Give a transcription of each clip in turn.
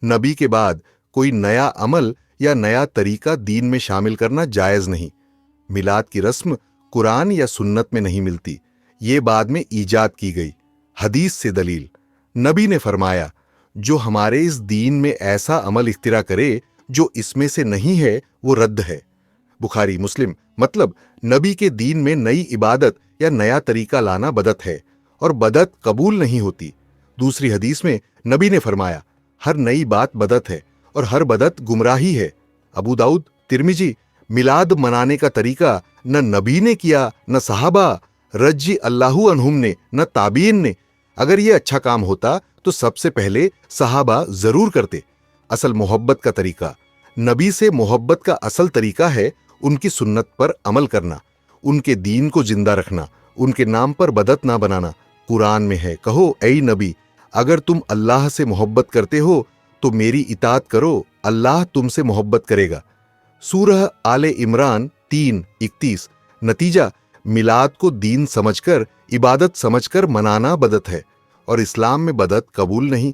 नबी के बाद कोई नया अमल या नया तरीका दीन में शामिल करना जायज नहीं। मिलाद की रस्म कुरान या सुन्नत में नहीं मिलती, ये बाद में ईजाद की गई। हदीस से दलील, नबी ने फरमाया, जो हमारे इस दीन में ऐसा अमल इख्तिरा करे जो इसमें से नहीं है वो रद्द है। बुखारी मुस्लिम। मतलब नबी के दीन में नई इबादत या नया तरीका लाना बदत है और बदत कबूल नहीं होती। दूसरी हदीस में नबी ने फरमाया, हर नई बात बदत है और हर बदत गुमराही है। अबू दाऊद, तिरमिजी। मिलाद मनाने का तरीका न नबी ने किया, न सहाबा रजी अल्लाहु अन्हुम ने, न ताबीन ने। अगर ये अच्छा काम होता तो सबसे पहले सहाबा जरूर करते। असल मोहब्बत का तरीका, नबी से मोहब्बत का असल तरीका है उनकी सुन्नत पर अमल करना, उनके दीन को जिंदा रखना, उनके नाम पर बदत ना बनाना। कुरान में है, कहो ऐ नबी, अगर तुम अल्लाह से मोहब्बत करते हो तो मेरी इताअत करो, अल्लाह तुमसे मोहब्बत करेगा। सूरह आले इमरान 3:31। नतीजा, मिलाद को दीन समझकर, इबादत समझकर मनाना बदत है और इस्लाम में बदत कबूल नहीं।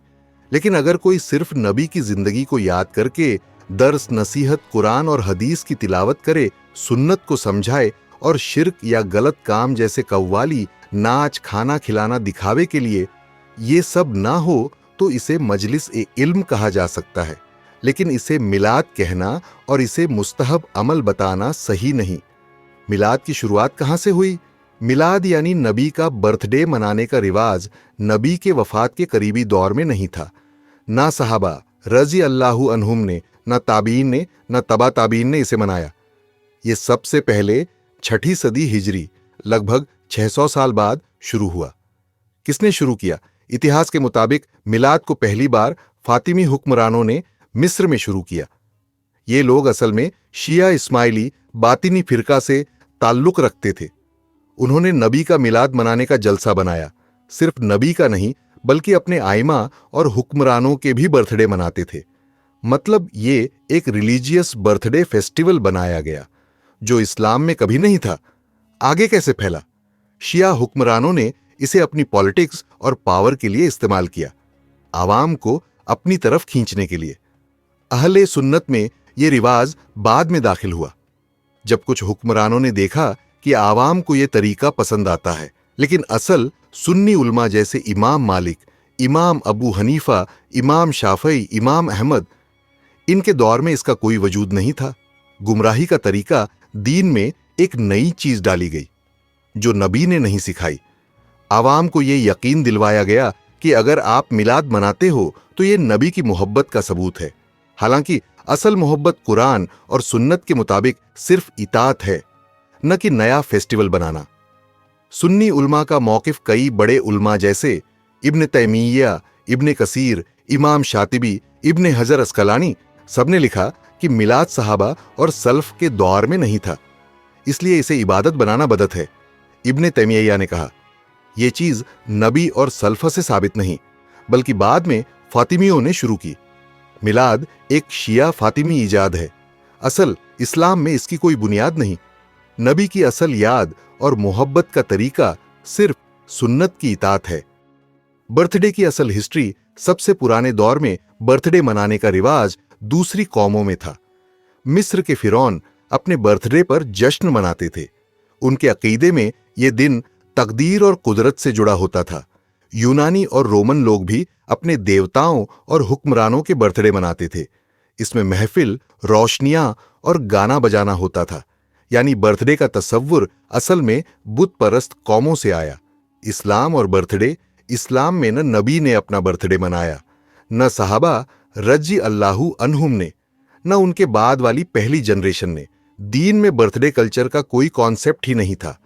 लेकिन अगर कोई सिर्फ नबी की जिंदगी को याद करके दर्स, नसीहत, कुरान और हदीस की तिलावत करे, सुन्नत को समझाए और शिर्क या गलत काम जैसे कव्वाली, नाच, खाना खिलाना दिखावे के लिए ये सब ना हो तो इसे मजलिस ए इल्म कहा जा सकता है। लेकिन इसे मिलाद कहना और इसे मुस्तहब अमल बताना सही नहीं। मिलाद की शुरुआत कहां से हुई? मिलाद यानी नबी का बर्थडे मनाने का रिवाज नबी के वफात के करीबी दौर में नहीं था। ना सहाबा रजी अल्लाहु अन्हुम ने, न ताबीन ने, न तबा ताबीन ने इसे मनाया। ये सबसे पहले 6ठी सदी हिजरी, लगभग 600 साल बाद शुरू हुआ। किसने शुरू किया? इतिहास के मुताबिक मिलाद को पहली बार फातिमी हुक्मरानों ने मिस्र में शुरू किया। ये लोग असल में शिया इस्माइली बातिनी फिरका से ताल्लुक रखते थे। उन्होंने नबी का मिलाद मनाने का जलसा बनाया। सिर्फ नबी का नहीं बल्कि अपने आइमा और हुक्मरानों के भी बर्थडे मनाते थे। मतलब ये एक रिलीजियस बर्थडे फेस्टिवल बनाया गया जो इस्लाम में कभी नहीं था। आगे कैसे फैला? शिया हुक्मरानों ने इसे अपनी पॉलिटिक्स और पावर के लिए इस्तेमाल किया, आवाम को अपनी तरफ खींचने के लिए। अहले सुन्नत में यह रिवाज बाद में दाखिल हुआ, जब कुछ हुक्मरानों ने देखा कि आवाम को यह तरीका पसंद आता है। लेकिन असल सुन्नी उल्मा जैसे इमाम मालिक, इमाम अबू हनीफा, इमाम शाफई, इमाम अहमद, इनके दौर में इसका कोई वजूद नहीं था। गुमराही का तरीका दीन में एक नई चीज डाली गई जो नबी ने नहीं सिखाई। आवाम को यह यकीन दिलवाया गया कि अगर आप मिलाद मनाते हो तो यह नबी की मोहब्बत का सबूत है। हालांकि असल मोहब्बत कुरान और सुन्नत के मुताबिक सिर्फ इताअत है, न कि नया फेस्टिवल बनाना। सुन्नी उल्मा का मौकिफ कई बड़े उल्मा जैसे इब्न तैमिया, इब्न कसीर, इमाम शातिबी, इब्न हजर अस्कलानी सबने लिखा कि मिलाद सहाबा और सल्फ के दौर में नहीं था, इसलिए इसे इबादत बनाना बदत है। इब्न तैमिया ने कहा, यह चीज नबी और सल्फ से साबित नहीं बल्कि बाद में फातिमियों ने शुरू की। मिलाद एक शिया फातिमी इजाद है। असल इस्लाम में इसकी कोई बुनियाद नहीं। नबी की असल याद और मोहब्बत का तरीका सिर्फ सुन्नत की इताअत है। बर्थडे की असल हिस्ट्री, सबसे पुराने दौर में बर्थडे मनाने का रिवाज दूसरी कौमों में था। मिस्र के फिरौन अपने बर्थडे पर जश्न मनाते थे। उनके अकीदे में यह दिन तकदीर और कुदरत से जुड़ा होता था। यूनानी और रोमन लोग भी अपने देवताओं और हुक्मरानों के बर्थडे मनाते थे। इसमें महफिल, रोशनियां और गाना बजाना होता था। यानी बर्थडे का तसव्वुर असल में बुत परस्त कौमों से आया। इस्लाम और बर्थडे, इस्लाम में न नबी ने अपना बर्थडे मनाया, न सहाबा रजी अल्लाहु अन्हुम ने, न उनके बाद वाली पहली जनरेशन ने। दीन में बर्थडे कल्चर का कोई कॉन्सेप्ट ही नहीं था।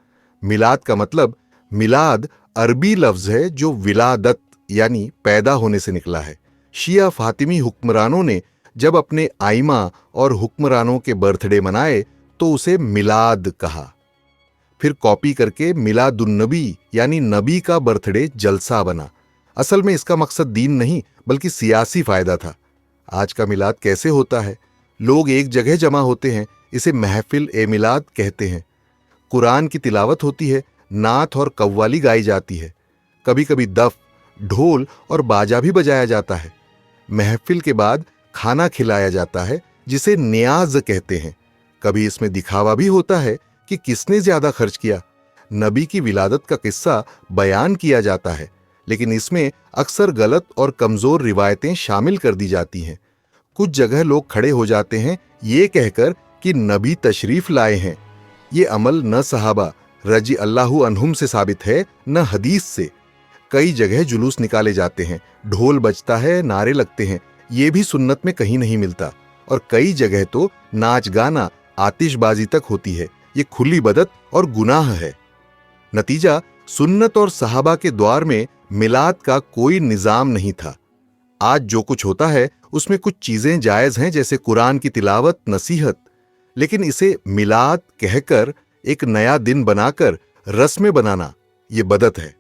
मिलाद का मतलब, मिलाद अरबी लफ्ज है जो विलादत यानी पैदा होने से निकला है। शिया फातिमी हुक्मरानों ने जब अपने आइमा और हुक्मरानों के बर्थडे मनाए तो उसे मिलाद कहा। फिर कॉपी करके मिलादुन्नबी यानी नबी का बर्थडे जलसा बना। असल में इसका मकसद दीन नहीं बल्कि सियासी फायदा था। आज का मिलाद कैसे होता है? लोग एक जगह जमा होते हैं, इसे महफिल ए मिलाद कहते हैं। कुरान की तिलावत होती है, नात और कव्वाली गाई जाती है, कभी कभी दफ, ढोल और बाजा भी बजाया जाता है। महफिल के बाद खाना खिलाया जाता है जिसे न्याज कहते हैं। कभी इसमें दिखावा भी होता है कि किसने ज्यादा खर्च किया। नबी की विलादत का किस्सा बयान किया जाता है, लेकिन इसमें अक्सर गलत और कमजोर रिवायतें शामिल कर दी जाती हैं। कुछ जगह लोग खड़े हो जाते हैं ये कहकर कि नबी तशरीफ लाए हैं। ये अमल न सहाबा रजी अल्लाहु अन्हुम से साबित है, न हदीस से। कई जगह जुलूस निकाले जाते हैं, ढोल बजता है, नारे लगते हैं, ये भी सुन्नत में कहीं नहीं मिलता। और कई जगह तो नाच गाना, आतिशबाजी तक होती है। ये खुली बदत और गुनाह है। नतीजा, सुन्नत और सहाबा के द्वार में मिलाद का कोई निजाम नहीं था। आज जो कुछ होता है उसमें कुछ चीजें जायज हैं, जैसे कुरान की तिलावत, नसीहत, लेकिन इसे मिलाद कहकर एक नया दिन बनाकर रस्में बनाना, ये बदत है।